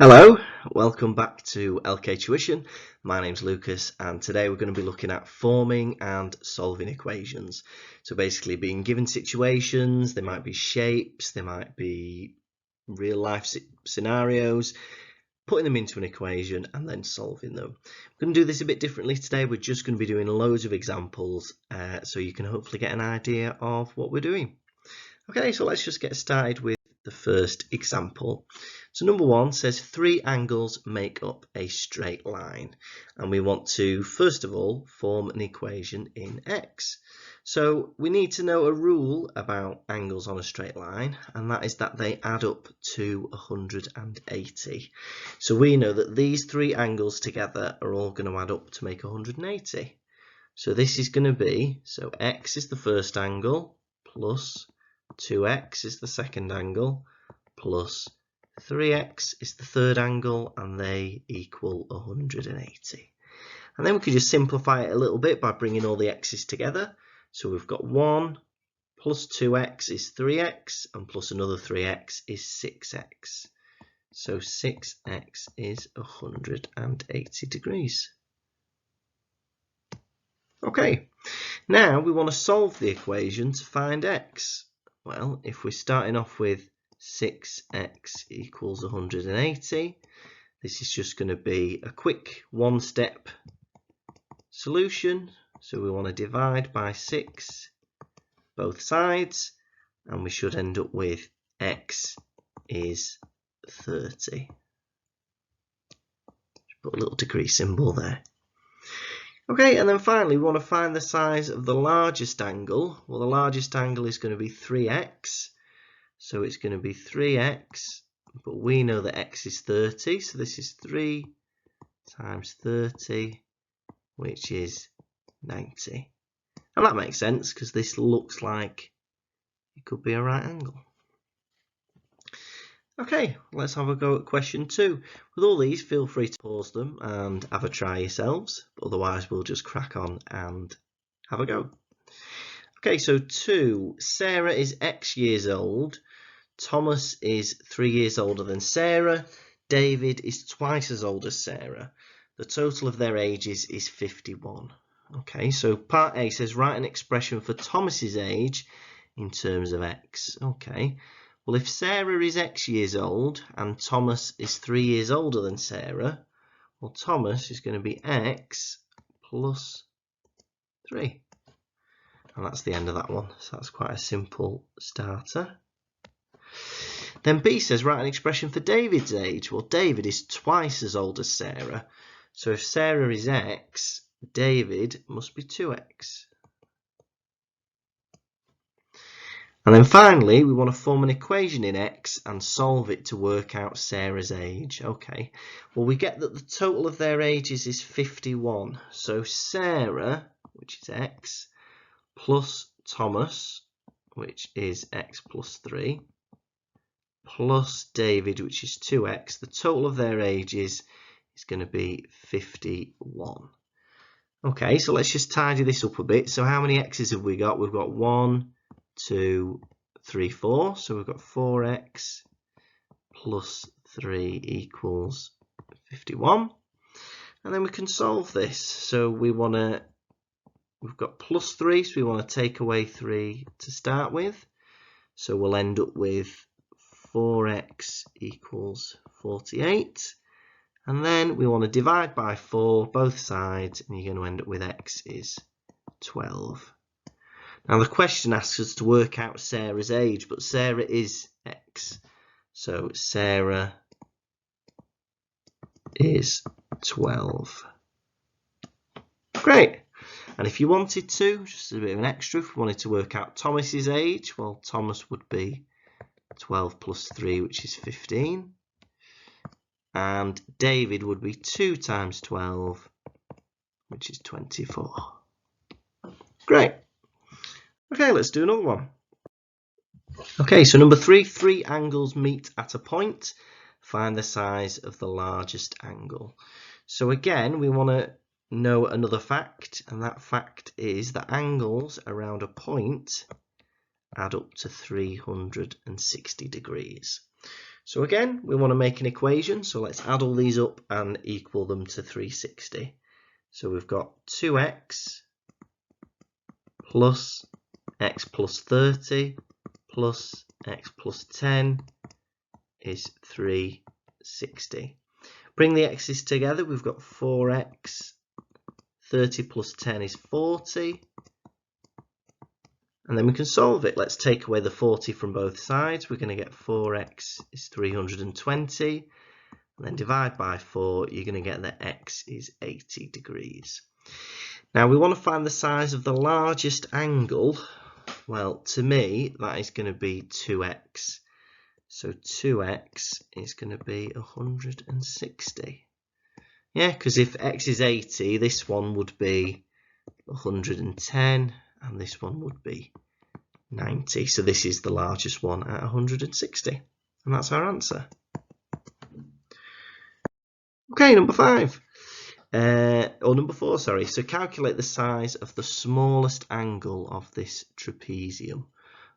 Hello, welcome back to LK Tuition. My name's Lucas and today we're going to be looking at forming and solving equations. So basically being given situations, they might be shapes, they might be real life scenarios, putting them into an equation and then solving them. We're going to do this a bit differently today. We're just going to be doing loads of examples so you can hopefully get an idea of what we're doing. Okay, so let's just get started with the first example. So number one says 3 angles make up a straight line, and we want to first of all form an equation in x. So we need to know a rule about angles on a straight line, and that is that they add up to 180. So we know that these 3 angles together are all going to add up to make 180. So this is going to be, so x is the first angle plus 2x is the second angle plus 3x is the third angle, and they equal 180. And then we could just simplify it a little bit by bringing all the x's together. So we've got 1 plus 2x is 3x, and plus another 3x is 6x. So 6x is 180 degrees. Okay, now we want to solve the equation to find x. Well, if we're starting off with 6x equals 180, this is just going to be a quick one-step solution. So we want to divide by 6 both sides, and we should end up with x is 30. Put a little degree symbol there. Okay, and then finally we want to find the size of the largest angle. Well, the largest angle is going to be 3x. So it's going to be 3x, but we know that x is 30. So this is 3 times 30, which is 90. And that makes sense because this looks like it could be a right angle. Okay, let's have a go at question 2. With all these, feel free to pause them and have a try yourselves. But otherwise, we'll just crack on and have a go. Okay, so 2. Sarah is X years old. Thomas is 3 years older than Sarah. David is twice as old as Sarah. The total of their ages is 51. Okay, so part A says write an expression for Thomas's age in terms of X. Okay. Well, if Sarah is X years old and Thomas is 3 years older than Sarah, well, Thomas is going to be X plus 3. And that's the end of that one. So that's quite a simple starter. Then B says write an expression for David's age. Well, David is twice as old as Sarah. So if Sarah is X, David must be 2x. And then finally, we want to form an equation in x and solve it to work out Sarah's age. Okay, well, we get that the total of their ages is 51. So Sarah, which is x, plus Thomas, which is x plus 3, plus David, which is 2x, the total of their ages is going to be 51. Okay, so let's just tidy this up a bit. So how many x's have we got? We've got 1, 2, 3, 4. So we've got 4x plus 3 equals 51. And then we can solve this. So we've got plus 3, so we want to take away 3 to start with. So we'll end up with 4x equals 48. And then we want to divide by 4 both sides, and you're going to end up with x is 12. Now the question asks us to work out Sarah's age, but Sarah is x. So Sarah is 12. Great. And if you wanted to, just a bit of an extra, if we wanted to work out Thomas's age, well, Thomas would be 12 plus 3, which is 15. And David would be 2 times 12, which is 24. Great. Okay, let's do another one. Okay, so number 3, 3 angles meet at a point. Find the size of the largest angle. So again, we want to know another fact, and that fact is that angles around a point add up to 360 degrees. So again, we want to make an equation, so let's add all these up and equal them to 360. So we've got 2x plus x plus 30 plus x plus 10 is 360. Bring the x's together, we've got 4x, 30 plus 10 is 40. And then we can solve it. Let's take away the 40 from both sides. We're going to get 4x is 320. And then divide by 4, you're going to get that x is 80 degrees. Now we want to find the size of the largest angle. Well, to me, that is going to be 2x. So 2x is going to be 160. Yeah, because if x is 80, this one would be 110. And this one would be 90. So this is the largest one at 160. And that's our answer. Okay, number 4, sorry. So calculate the size of the smallest angle of this trapezium.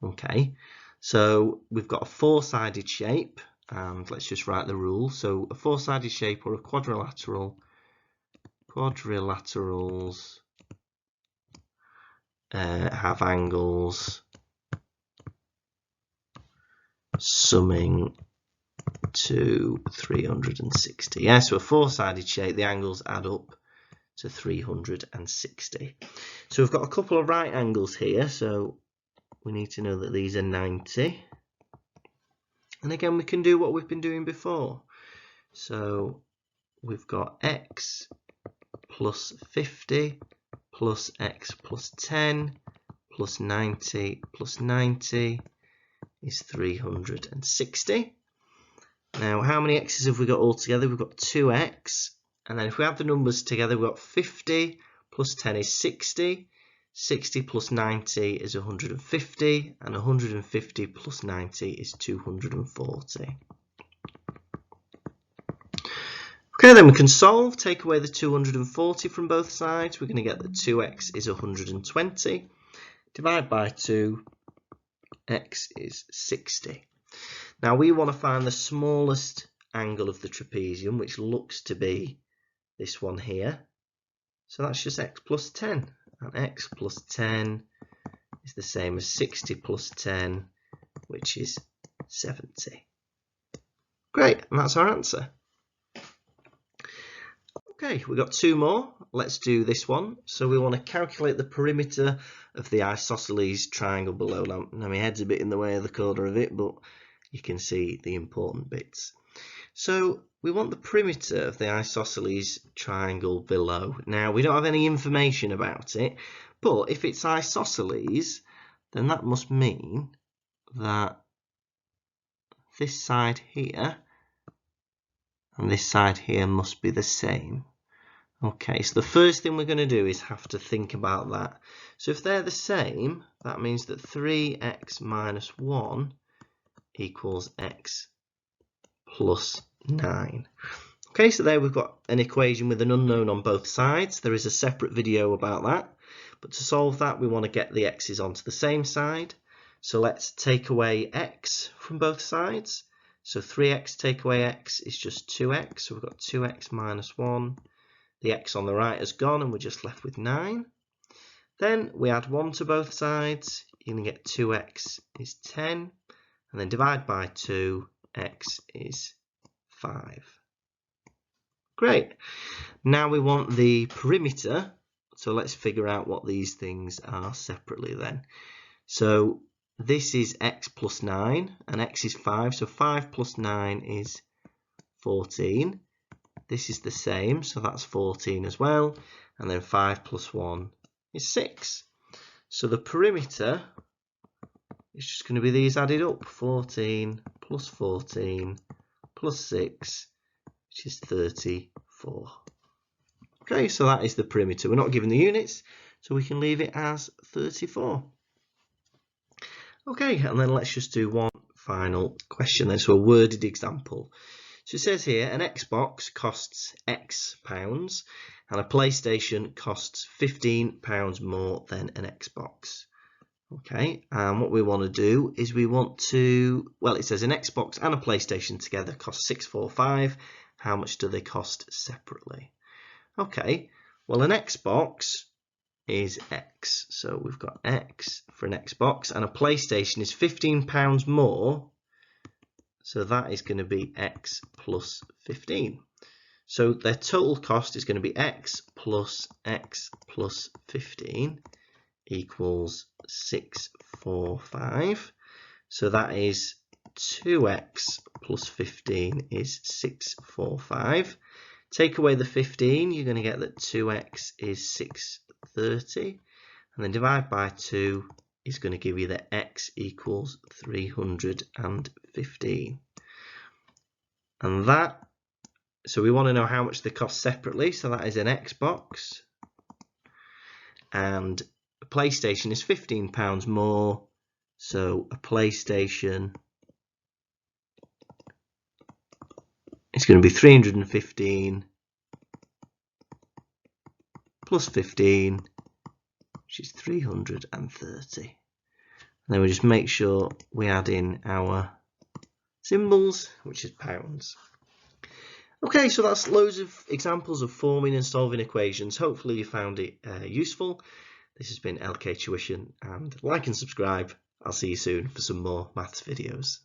Okay, so we've got a four-sided shape, and let's just write the rule. So a four-sided shape or a quadrilateral, quadrilaterals have angles summing to 360. Yeah, so a four-sided shape, the angles add up to 360. So we've got a couple of right angles here, so we need to know that these are 90. And again, we can do what we've been doing before. So we've got x plus 50 plus x plus 10 plus 90 is 360. Now, how many x's have we got all together? We've got 2x. And then if we add the numbers together, we've got 50 plus 10 is 60. 60 plus 90 is 150. And 150 plus 90 is 240. Okay, then we can solve. Take away the 240 from both sides. We're going to get that 2x is 120. Divide by 2. X is 60. Now we want to find the smallest angle of the trapezium, which looks to be this one here. So that's just x plus 10. And x plus 10 is the same as 60 plus 10, which is 70. Great, and that's our answer. Okay, we've got two more. Let's do this one. So we want to calculate the perimeter of the isosceles triangle below. Now my head's a bit in the way of the corner of it, but you can see the important bits. So we want the perimeter of the isosceles triangle below. Now we don't have any information about it, but if it's isosceles, then that must mean that this side here and this side here must be the same. Okay, so the first thing we're going to do is have to think about that. So if they're the same, that means that 3x minus 1 equals x plus 9. Okay, so there we've got an equation with an unknown on both sides. There is a separate video about that. But to solve that, we want to get the x's onto the same side. So let's take away x from both sides. So 3x take away x is just 2x. So we've got 2x minus 1. The x on the right has gone and we're just left with 9. Then we add 1 to both sides. You're going to get 2x is 10. And then divide by 2, x is 5. Great. Now we want the perimeter. So let's figure out what these things are separately then. So this is x plus 9 and x is 5. So 5 plus 9 is 14. This is the same, so that's 14 as well. And then 5 plus 1 is 6. So the perimeter is just going to be these added up. 14 plus 14 plus 6, which is 34. Okay, so that is the perimeter. We're not given the units, so we can leave it as 34. Okay, and then let's just do one final question then. So a worded example. So it says here, an Xbox costs X pounds and a PlayStation costs £15 more than an Xbox. Okay, and what we want to do is we want to, well, it says an Xbox and a PlayStation together cost $645. How much do they cost separately? Okay, well, an Xbox is X, so we've got X for an Xbox, and a PlayStation is £15 more, so that is going to be X plus 15. So their total cost is going to be X plus 15 equals 645. So that is 2x plus 15 is 645. Take away the 15, you're going to get that 2x is 630. And then divide by 2 is going to give you that x equals 315. And that, so we want to know how much they cost separately. So that is an Xbox. And a PlayStation is £15 more, so a PlayStation is going to be 315 plus 15, which is 330. And then we just make sure we add in our symbols, which is pounds. Okay, so that's loads of examples of forming and solving equations. Hopefully you found it useful. This has been LK Tuition, and like and subscribe. I'll see you soon for some more maths videos.